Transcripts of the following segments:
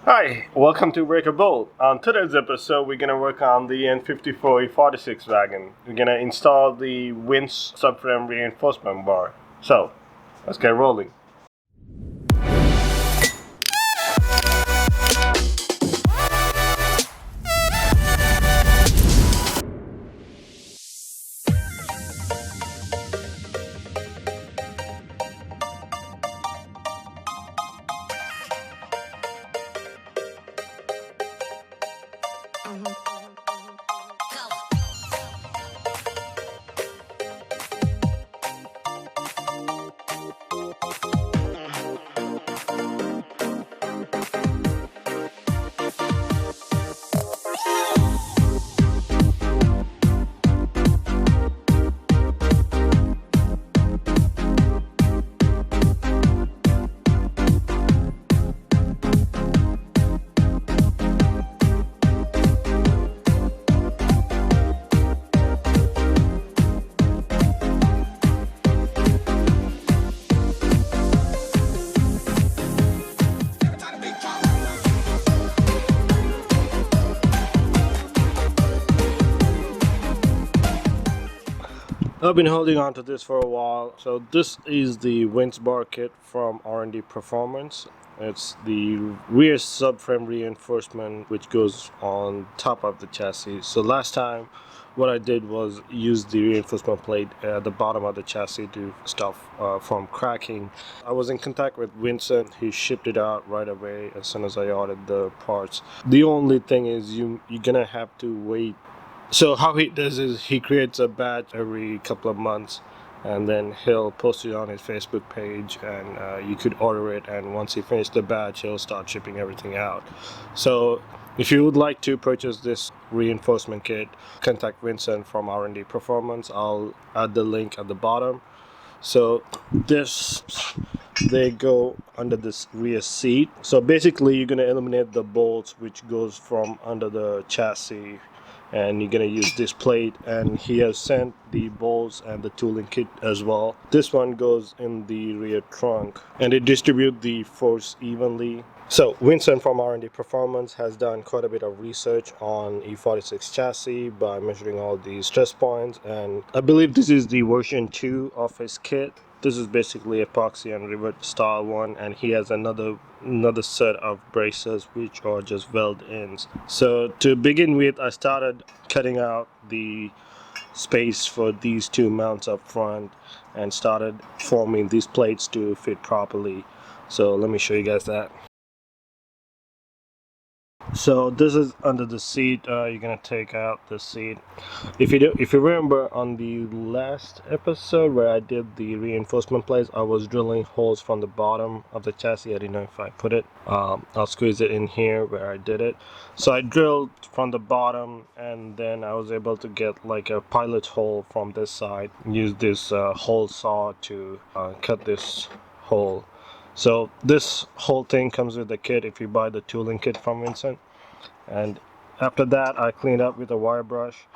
Hi, welcome to Breaker Bold. On today's episode, we're going to work on the N54 E46 wagon. We're going to install the winch subframe reinforcement bar. So, let's get rolling. I've been holding on to this for a while. So this is the VinceBar kit from R&D Performance. It's the rear subframe reinforcement which goes on top of the chassis. So last time what I did was use the reinforcement plate at the bottom of the chassis to stop from cracking. I was in contact with Vincent. He shipped it out right away as soon as I ordered the parts. The only thing is you're gonna have to wait. So how he does is he creates a batch every couple of months, and then he'll post it on his Facebook page, and you could order it, and once he finishes the batch he'll start shipping everything out. So if you would like to purchase this reinforcement kit, contact Vincent from R&D Performance. I'll add the link at the bottom. So they go under this rear seat. So basically you're going to eliminate the bolts which goes from under the chassis, and you're gonna use this plate, and he has sent the bolts and the tooling kit as well. This one goes in the rear trunk, and it distributes the force evenly. So Vincent from R&D Performance has done quite a bit of research on E46 chassis by measuring all the stress points, and I believe this is the version 2 of his kit. This is basically epoxy and rivet style one, and he has another set of braces which are just weld ins. So to begin with, I started cutting out the space for these two mounts up front and started forming these plates to fit properly. So let me show you guys that. So this is under the seat. You're gonna take out the seat. If you remember on the last episode where I did the reinforcement plates, I was drilling holes from the bottom of the chassis. I didn't know if I put it. I'll squeeze it in here where I did it. So I drilled from the bottom, and then I was able to get like a pilot hole from this side. Use this hole saw to cut this hole. So this whole thing comes with the kit if you buy the tooling kit from Vincent. And after that, I cleaned up with a wire brush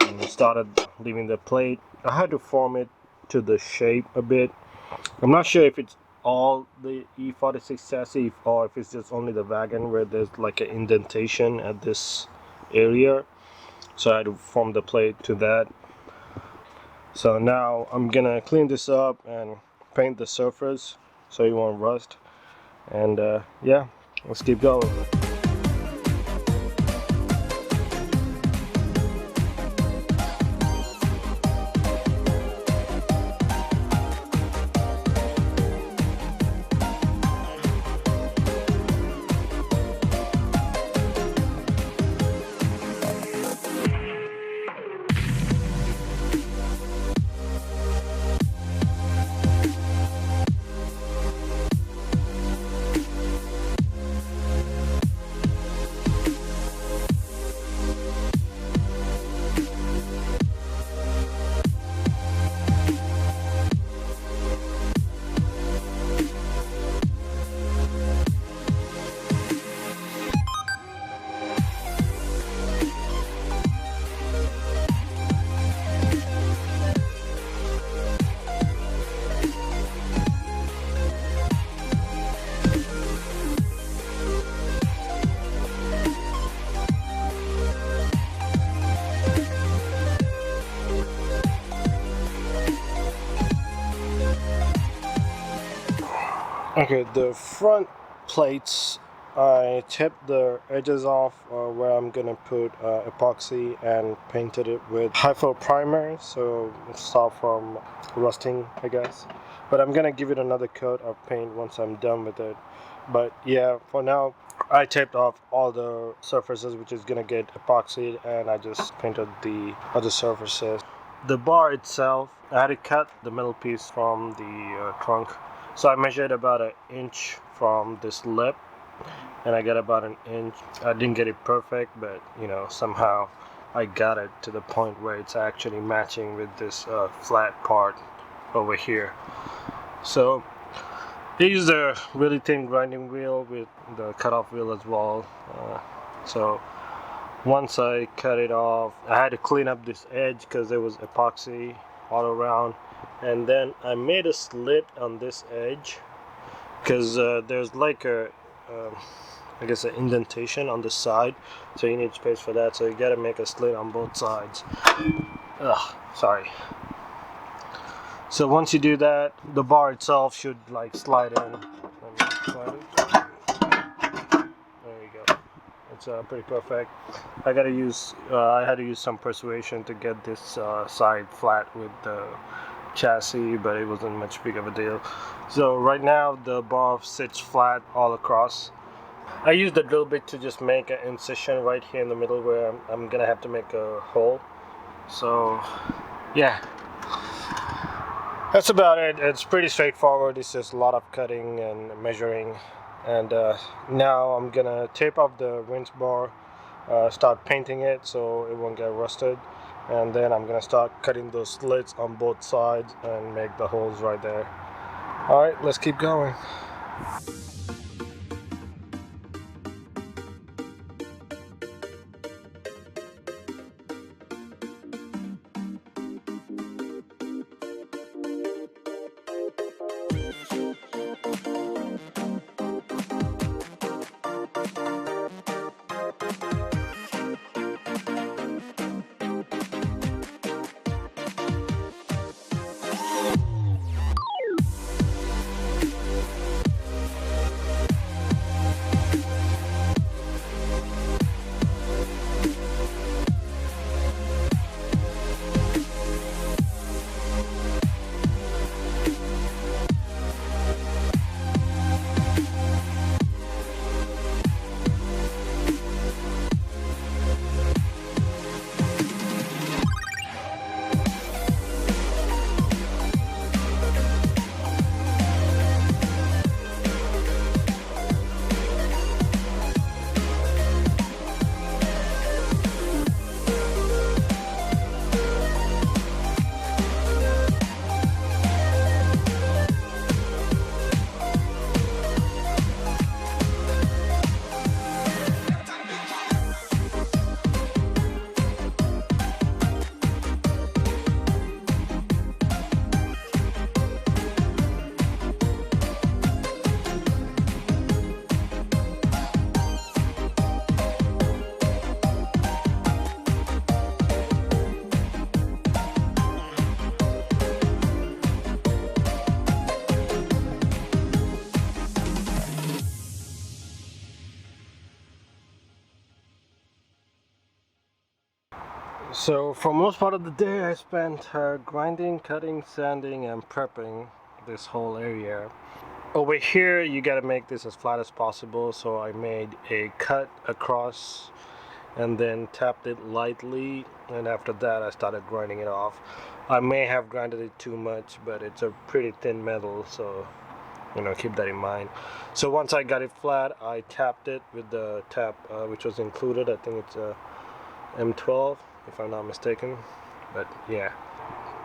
and started leaving the plate. I had to form it to the shape a bit. I'm not sure if it's all the E46 chassis or if it's just only the wagon where there's like an indentation at this area. So I had to form the plate to that. So now I'm gonna clean this up and paint the surface so it won't rust, and yeah, let's keep going. Okay, the front plates, I taped the edges off where I'm gonna put epoxy and painted it with high flow primer so stop from rusting, I guess. But I'm gonna give it another coat of paint once I'm done with it. But yeah, for now I taped off all the surfaces which is gonna get epoxied, and I just painted the other surfaces. The bar itself, I had to cut the metal piece from the trunk. So I measured about an inch from this lip, and I got about an inch. I didn't get it perfect, but you know, somehow I got it to the point where it's actually matching with this flat part over here. So I used a really thin grinding wheel with the cutoff wheel as well. So once I cut it off, I had to clean up this edge because there was epoxy all around. And then I made a slit on this edge because there's like a I guess an indentation on the side, so you need space for that, so you gotta make a slit on both sides. Sorry. So once you do that, the bar itself should like slide in. Let me try it. There you go. It's pretty perfect. I had to use some persuasion to get this side flat with the chassis, but it wasn't much big of a deal. So right now the bar sits flat all across. I used the drill bit to just make an incision right here in the middle where I'm gonna have to make a hole. So yeah, that's about it. It's pretty straightforward. It's just a lot of cutting and measuring. And now I'm gonna tape off the VinceBar, start painting it so it won't get rusted, and then I'm gonna start cutting those slits on both sides and make the holes right there. Alright, let's keep going. So for most part of the day I spent grinding, cutting, sanding and prepping this whole area. Over here you gotta make this as flat as possible, so I made a cut across and then tapped it lightly, and after that I started grinding it off. I may have grinded it too much, but it's a pretty thin metal, so you know, keep that in mind. So once I got it flat, I tapped it with the tap which was included. I think it's a M12 if I'm not mistaken, but yeah.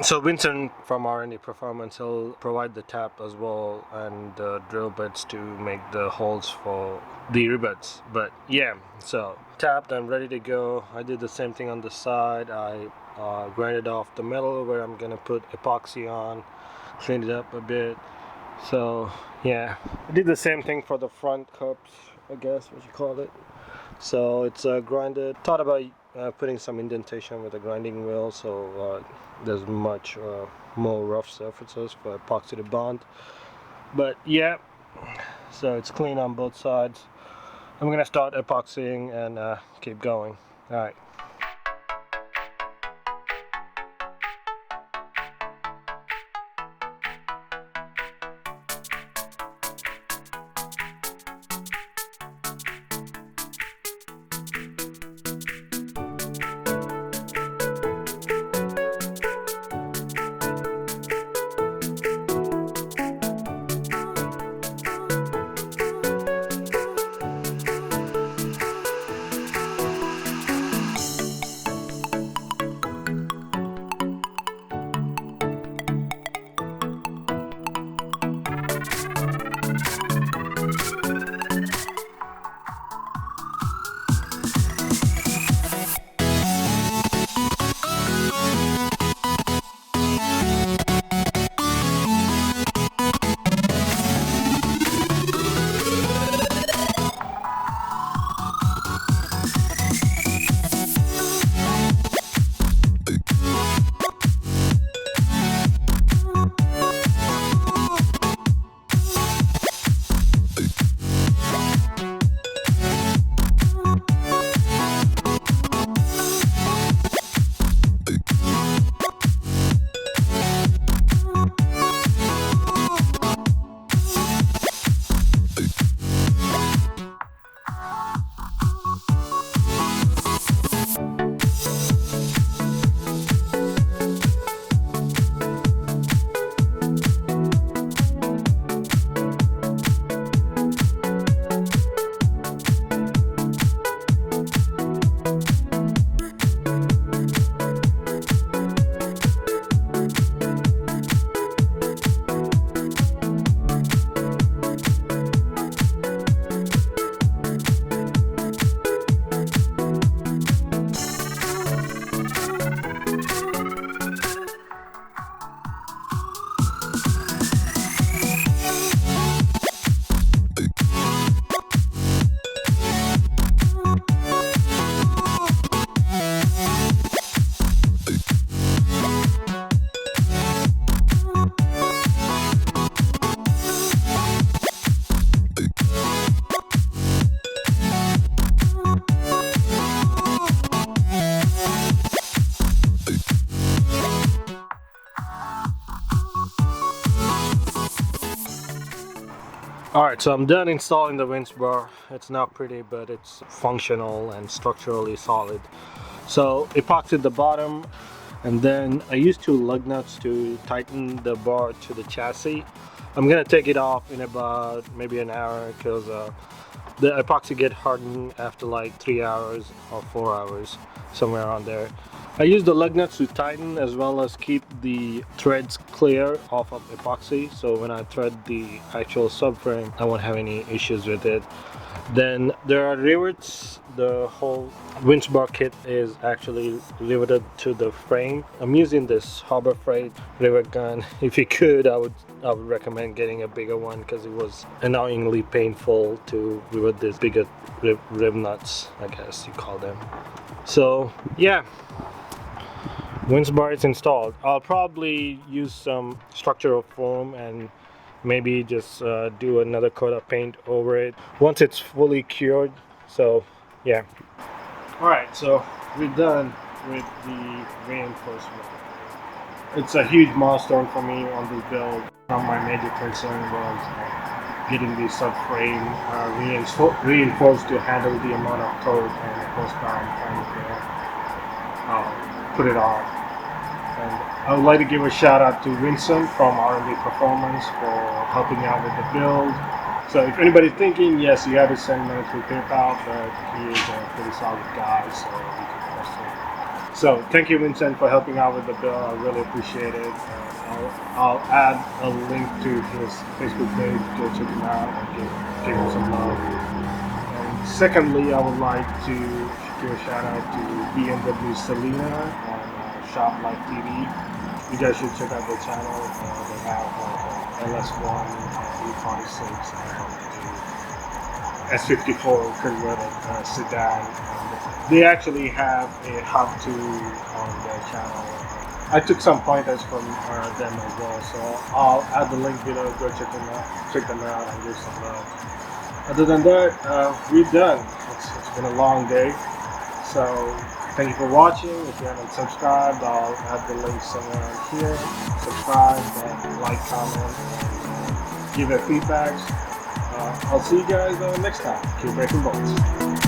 So Vincent from R&D Performance, he'll provide the tap as well and the drill bits to make the holes for the rivets. But yeah, so tapped and ready to go. I did the same thing on the side. I grinded off the metal where I'm gonna put epoxy on, cleaned it up a bit. So yeah, I did the same thing for the front cups, I guess what you call it. So it's grinded. Thought about putting some indentation with a grinding wheel, so there's much more rough surfaces for epoxy to bond. But yeah, so it's clean on both sides. I'm gonna start epoxying and keep going. All right. Alright, so I'm done installing the VinceBar. It's not pretty, but it's functional and structurally solid. So epoxied the bottom, and then I used two lug nuts to tighten the bar to the chassis. I'm gonna take it off in about maybe an hour because the epoxy get hardened after like 3 hours or 4 hours, somewhere around there. I use the lug nuts to tighten as well as keep the threads clear off of epoxy, so when I thread the actual subframe I won't have any issues with it. Then there are rivets. The whole VinceBar kit is actually riveted to the frame. I'm using this Harbor Freight rivet gun. If you could, I would recommend getting a bigger one because it was annoyingly painful to rivet these bigger rib nuts, I guess you call them. So yeah, VinceBar is installed. I'll probably use some structural foam and maybe just do another coat of paint over it once it's fully cured. So yeah. Alright, so we're done with the reinforcement. It's a huge milestone for me on this build. My major concern was getting the subframe reinforced to handle the amount of torque and horsepower I'm trying to put it on. And I would like to give a shout out to Vincent from R&D Performance for helping out with the build. So if anybody's thinking, yes, you have to send money through PayPal, but he is a pretty solid guy, so you can trust him. So thank you, Vincent, for helping out with the build. I really appreciate it. I'll add a link to his Facebook page. Go check him out and give him some love. And secondly, I would like to give a shout out to BMWselena on ShopLifeTv. You guys should check out their channel. They have LS1, E46, S54 converted sedan. And they actually have a how-to on their channel. I took some pointers from them as well, so I'll add the link below. Go check them out, and give some love. Other than that, we're done. It's been a long day, so thank you for watching. If you haven't subscribed, I'll add the link somewhere here. Subscribe, and like, comment, and give it feedback. I'll see you guys next time. Keep breaking bolts.